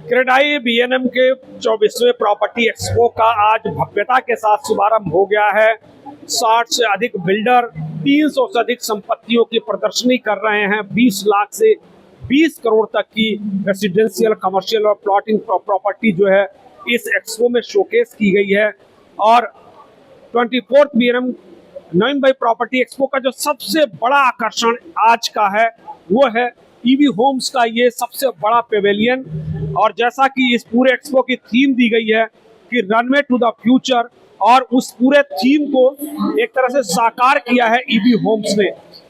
CREDAI BNM के 24वें property expo का आज भव्यता के साथ शुभारंभ हो गया है। 60 से अधिक बिल्डर 300 से अधिक संपत्तियों की प्रदर्शनी कर रहे हैं। 20 लाख से 20 करोड़ तक की रेसिडेंशियल, कमर्शियल और प्लॉटिंग प्रॉपर्टी जो है इस एक्सपो में शोकेस की गई है। और 24th बीएनएम नवीन भाई प्रॉपर्टी एक्सपो का जो सबसे बड़ा आकर्षण आज का है वो है ईवी होम्स का ये सबसे बड़ा पेवेलियन। और जैसा कि इस पूरे एक्सपो की थीम दी गई है कि रनवे टू द फ्यूचर, और उस पूरे थीम को एक तरह से साकार किया है ईवी होम्स ने।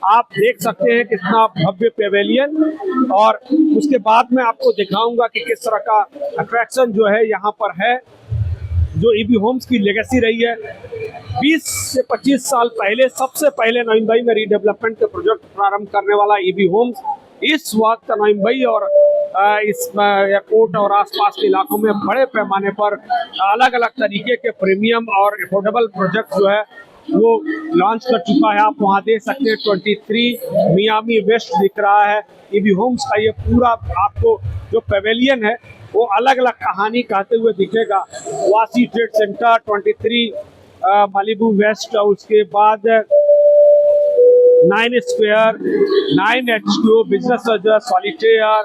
आप देख सकते हैं कितना भव्य पेवेलियन, और उसके बाद में आपको दिखाऊंगा कि किस तरह का अट्रैक्शन जो है यहाँ पर है, जो ईवी होम्स की लेगेसी रही है। 20 से 25 साल पहले सबसे पहले नवीन भाई में रीडेवलपमेंट के प्रोजेक्ट प्रारंभ करने वाला ईवी होम्स इस वक्त नवीन भाई और इस एयरपोर्ट और आसपास के इलाकों में बड़े पैमाने पर अलग अलग तरीके के प्रीमियम और अफोर्डेबल प्रोजेक्ट जो है वो लॉन्च कर चुका है। आप वहाँ देख सकते हैं 23 मियामी वेस्ट दिख रहा है। ईवी होम्स का ये पूरा आपको जो पेवेलियन है वो अलग अलग कहानी कहते हुए दिखेगा। वासी ट्रेड सेंटर 23 मालिबू वेस्ट, उसके बाद 9 square, 9 HQ, business solitaire,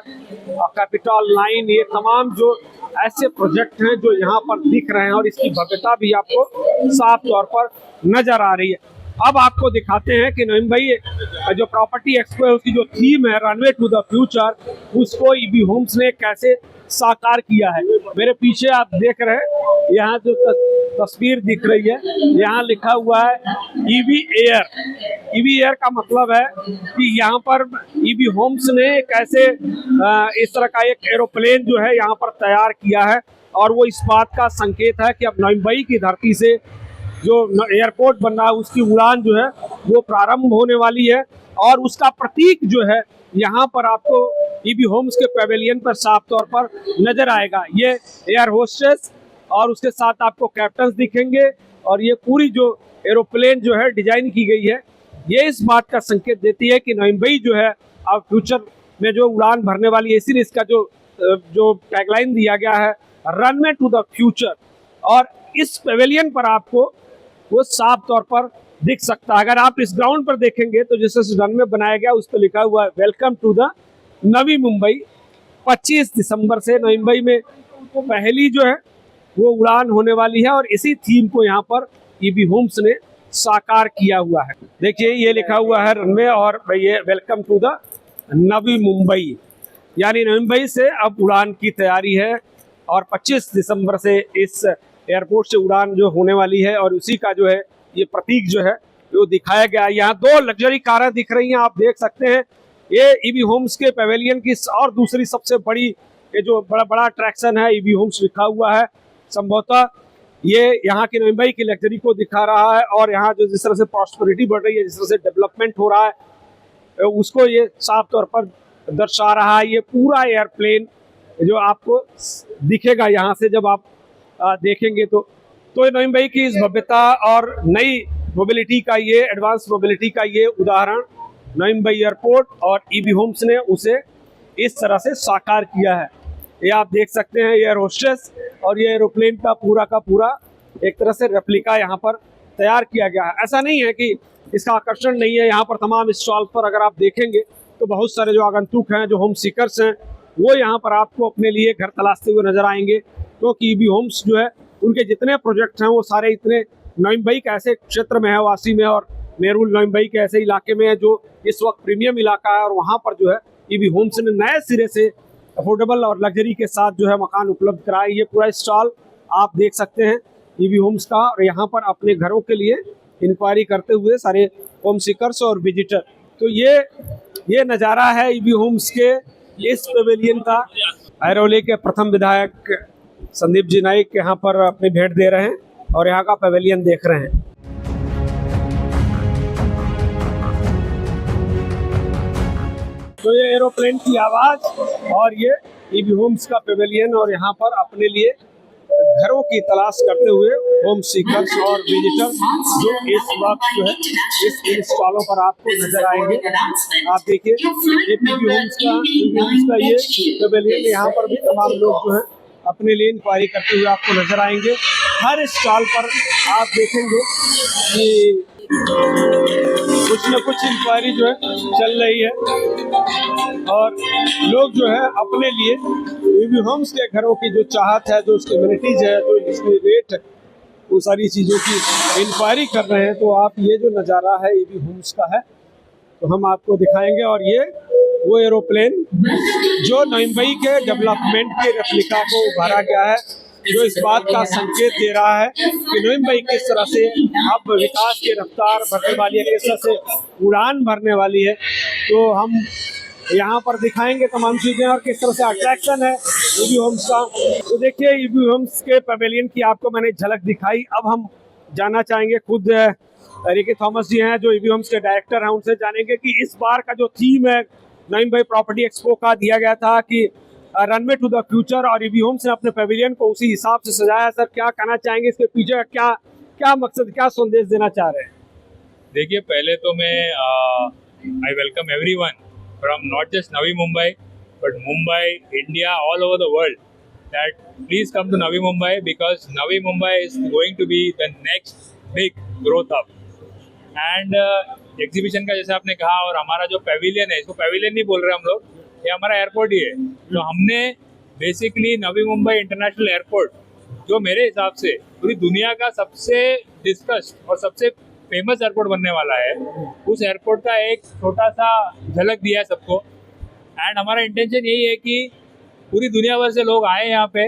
capital 9, ये तमाम जो ऐसे प्रोजेक्ट हैं जो यहाँ पर दिख रहे हैं और इसकी भव्यता भी आपको साफ तौर पर नजर आ रही है। अब आपको दिखाते हैं कि नवीन भाई जो प्रॉपर्टी एक्सपो है उसकी जो थीम है रनवे टू द फ्यूचर, उसको ईवी होम्स ने कैसे साकार किया है। मेरे पीछे आप देख रहे हैं यहाँ जो तस्वीर दिख रही है, यहाँ लिखा हुआ है ईवी एयर। ईवी एयर का मतलब है कि यहाँ पर ईवी होम्स ने कैसे इस तरह का एक एरोप्लेन जो है यहाँ पर तैयार किया है, और वो इस बात का संकेत है कि अब नवीन भाई की धरती से जो एयरपोर्ट बन रहा है उसकी उड़ान जो है वो प्रारंभ होने वाली है। और उसका प्रतीक जो है यहाँ पर आपको ईवी होम्स के पेवेलियन पर साफ तौर पर नजर आएगा। ये एयर होस्टेस और उसके साथ आपको कैप्टन दिखेंगे, और ये पूरी जो एरोप्लेन जो है डिजाइन की गई है ये इस बात का संकेत देती है कि नवीन भाई जो है अब फ्यूचर में जो उड़ान भरने वाली है। इसीलिए इसका जो टैगलाइन दिया गया है रनवे टू द फ्यूचर, और इस पेवेलियन पर आपको वो साफ तौर पर दिख सकता है। अगर आप इस ग्राउंड पर देखेंगे तो जैसे रनवे बनाया गया उस पर लिखा हुआ है welcome to the Navi Mumbai. 25 दिसंबर से नवी मुंबई में पहली जो है वो उड़ान होने वाली है, और इसी थीम को यहाँ पर ईवी होम्स ने साकार किया हुआ है। देखिए ये लिखा हुआ है रनवे, और ये welcome to the Navi Mumbai, यानी नवी मुंबई से अब उड़ान की तैयारी है। और 25 दिसंबर से इस एयरपोर्ट से उड़ान जो होने वाली है, और उसी का जो है ये प्रतीक जो है वो दिखाया गया है। यहाँ 2 लग्जरी कारें दिख रही हैं, आप देख सकते हैं। ये ईवी होम्स के पेवेलियन की और दूसरी सबसे बड़ी ये जो बड़ा अट्रैक्शन है, ईवी होम्स लिखा हुआ है। संभवतः ये यहाँ की नवी मुंबई की लग्जरी को दिखा रहा है, और यहाँ जो जिस तरह से प्रॉस्पेरिटी बढ़ रही है, जिस तरह से डेवलपमेंट हो रहा है, उसको ये साफ तौर पर दर्शा रहा है। ये पूरा एयरप्लेन जो आपको दिखेगा यहाँ से जब आप देखेंगे तो नवी मुंबई की इस भव्यता और नई मोबिलिटी का ये एडवांस मोबिलिटी का ये उदाहरण नवी मुंबई एयरपोर्ट और ईवी होम्स ने उसे इस तरह से साकार किया है। ये आप देख सकते हैं एयर होस्टेस, और ये एरोप्लेन का पूरा एक तरह से रेप्लिका यहाँ पर तैयार किया गया है। ऐसा नहीं है कि इसका आकर्षण नहीं है। यहाँ पर तमाम स्टॉल पर अगर आप देखेंगे तो बहुत सारे जो आगंतुक हैं, जो होम सीकर्स हैं, वो यहाँ पर आपको अपने लिए घर तलाशते हुए नजर आएंगे, क्योंकि ईवी होम्स जो है उनके जितने प्रोजेक्ट हैं वो सारे इतने नवी मुंबई के ऐसे क्षेत्र में है, वासी में और नेहरू नवी मुंबई के ऐसे इलाके में है जो इस वक्त प्रीमियम इलाका है। और वहाँ पर जो है ईवी होम्स ने नए सिरे से अफोर्डेबल और लग्जरी के साथ जो है मकान उपलब्ध कराए। ये पूरा स्टॉल आप देख सकते हैं ईवी होम्स का, और यहाँ पर अपने घरों के लिए इंक्वायरी करते हुए सारे होम सीकर्स और विजिटर। तो ये नज़ारा है ईवी होम्स के इस पेवेलियन का। ऐरोली के प्रथम विधायक संदीप जी नाइक यहाँ पर अपनी भेंट दे रहे हैं और यहाँ का पेवेलियन देख रहे हैं। तो ये एरोप्लेन की आवाज और ये ईवी होम्स का पेवेलियन, और यहाँ पर अपने लिए घरों की तलाश करते हुए होम सीकर्स और विजिटर्स जो इस वक्त जो है इस इन स्टॉलों पर आपको नजर आएंगे। आप देखिए ये पीवी होम्स का ये पेवेलियन, यहाँ पर भी तमाम लोग जो है अपने लिए इंक्वायरी करते हुए आपको नजर आएंगे। हर स्टॉल पर आप देखेंगे कि कुछ न कुछ इंक्वायरी जो है चल रही है और लोग जो है अपने लिए ईवी होम्स के घरों की जो चाहत है, जो उसकी एमिनिटीज है, जो इसकी रेट है, वो सारी चीज़ों की इंक्वायरी कर रहे हैं। तो आप ये जो नज़ारा है ईवी होम्स का है तो हम आपको दिखाएंगे। और ये वो एरोप्लेन जो मुंबई के डेवलपमेंट की रेप्लिका को उभारा गया है, जो इस बात का संकेत दे रहा है कि मुंबई किस तरह से अब विकास की रफ्तार बढ़ने वाली है, किस तरह से उड़ान भरने वाली है। तो हम यहाँ पर दिखाएंगे तमाम चीज़ें और किस तरह से अट्रैक्शन है ईवी होम्स का। तो देखिए ईवी होम्स के पवेलियन की आपको मैंने झलक दिखाई। अब हम जानना चाहेंगे, खुद रिकी थॉमस जी हैं जो ईवी होम्स के डायरेक्टर हैं, उनसे जानेंगे कि इस बार का जो थीम है मुंबई प्रॉपर्टी एक्सपो का दिया गया था कि रनवे टू द फ्यूचर, और ईवी होम्स ने अपने पवेलियन को उसी हिसाब से सजाया। सर क्या कहना चाहेंगे इसके पीछे, क्या मकसद, क्या संदेश देना चाह रहे हैं? देखिए पहले तो मैं I welcome everyone from not just Navi Mumbai but Mumbai, India, all over the world, that please come to Navi Mumbai because Navi Mumbai is going to be the next big growth hub. And exhibition का जैसे आपने कहा, और हमारा जो Pavilion है, इसको Pavilion नहीं बोल रहे हम लोग, ये हमारा एयरपोर्ट ही है। तो हमने basically Navi Mumbai international airport, जो मेरे हिसाब से पूरी दुनिया का सबसे डिस्कस्ड और सबसे फेमस एयरपोर्ट बनने वाला है, उस एयरपोर्ट का एक छोटा सा झलक दिया है सबको। एंड हमारा इंटेंशन यही है कि पूरी दुनिया भर से लोग आए यहाँ पे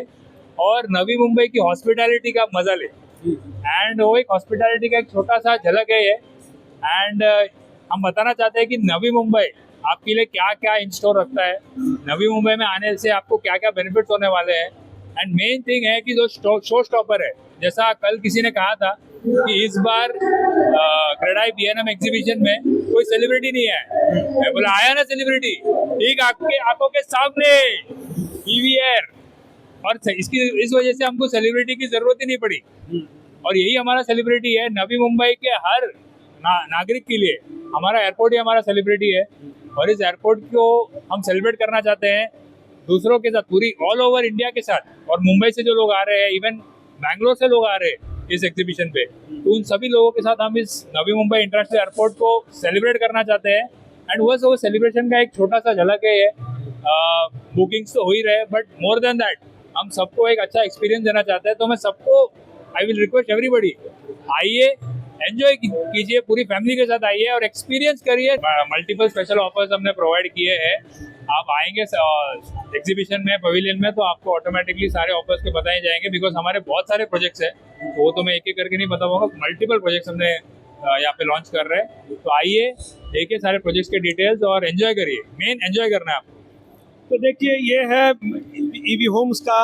और नवी मुंबई की हॉस्पिटैलिटी का मजा ले। एंड वो एक हॉस्पिटैलिटी का एक छोटा सा झलक है ये। एंड हम बताना चाहते हैं कि नवी मुंबई आपके लिए क्या क्या इन स्टोर रखता है, नवी मुंबई में आने से आपको क्या क्या बेनिफिट्स होने वाले हैं। एंड मेन थिंग है कि जो शो स्टॉपर है, जैसा कल किसी ने कहा था कि इस बार क्रेडाई बीएनएम एग्जीबिशन में कोई सेलिब्रिटी नहीं है। मैं बोला आया ना सेलिब्रिटी, ठीक आपके आंखों के सामने ईवीआर, और इस वजह से हमको सेलिब्रिटी की जरूरत ही नहीं पड़ी। और यही हमारा सेलिब्रिटी है नवी मुंबई के हर नागरिक के लिए। हमारा एयरपोर्ट ही हमारा सेलिब्रिटी है और इस एयरपोर्ट को हम सेलिब्रेट करना चाहते हैं दूसरों के साथ, पूरी ऑल ओवर इंडिया के साथ। और मुंबई से जो लोग आ रहे हैं, इवन बैंगलोर से लोग आ रहे हैं इस एग्जीबिशन पे, तो उन सभी लोगों के साथ हम इस नवी मुंबई इंटरनेशनल एयरपोर्ट को सेलिब्रेट करना चाहते हैं। एंड बस वो सेलिब्रेशन का एक छोटा सा झलक है ये। बुकिंग्स तो हो ही रहे, बट मोर देन दैट हम सबको एक अच्छा एक्सपीरियंस देना चाहते हैं। तो मैं सबको आई विल रिक्वेस्ट एवरीबॉडी, आइए, एंजॉय कीजिए, पूरी फैमिली के साथ आइए और एक्सपीरियंस करिए। मल्टीपल स्पेशल ऑफर्स हमने प्रोवाइड किए हैं। आप आएंगे एग्जीबिशन में, पवेलियन में, तो आपको ऑटोमेटिकली सारे ऑफर्स के बताए जाएंगे, बिकॉज हमारे बहुत सारे प्रोजेक्ट्स हैं। तो वो तो मैं एक एक करके नहीं बताऊंगा, मल्टीपल प्रोजेक्ट्स हमने यहाँ पे लॉन्च कर रहे हैं। तो आइए, देखिए सारे प्रोजेक्ट्स के डिटेल्स और एंजॉय करिए। मेन एंजॉय करना है आपको। तो देखिए ये है ईवी होम्स का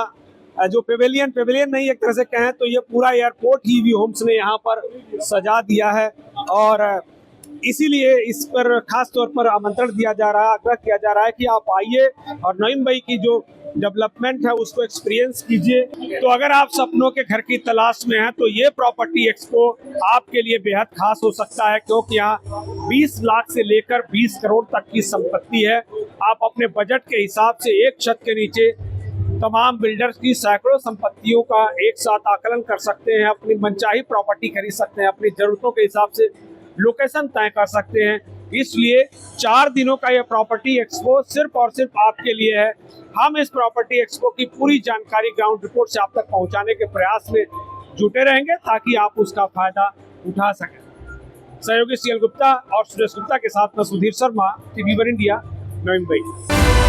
जो पेवेलियन नहीं, एक तरह से कहें तो ये पूरा एयरपोर्ट ही ईवी होम्स ने यहाँ पर सजा दिया है। और इसीलिए इस पर खास तौर पर आमंत्रण दिया जा रहा है, आग्रह किया जा रहा है कि आप आइए और नवी मुंबई की जो डेवलपमेंट है उसको एक्सपीरियंस कीजिए। तो अगर आप सपनों के घर की तलाश में हैं तो ये प्रॉपर्टी एक्सपो आपके लिए बेहद खास हो सकता है, क्योंकि यहाँ 20 लाख से लेकर 20 करोड़ तक की संपत्ति है। आप अपने बजट के हिसाब से एक छत के नीचे तमाम बिल्डर्स की सैकड़ों संपत्तियों का एक साथ आकलन कर सकते हैं, अपनी मनचाही प्रॉपर्टी खरीद सकते हैं, अपनी जरूरतों के हिसाब से लोकेशन तय कर सकते हैं। इसलिए 4 दिनों का यह प्रॉपर्टी एक्सपो सिर्फ और सिर्फ आपके लिए है। हम इस प्रॉपर्टी एक्सपो की पूरी जानकारी ग्राउंड रिपोर्ट से आप तक पहुंचाने के प्रयास में जुटे रहेंगे ताकि आप उसका फायदा उठा सकें। सहयोगी सीएल गुप्ता और सुरेश गुप्ता के साथ मैं Sudhir Sharma, TV one India, Navi Mumbai.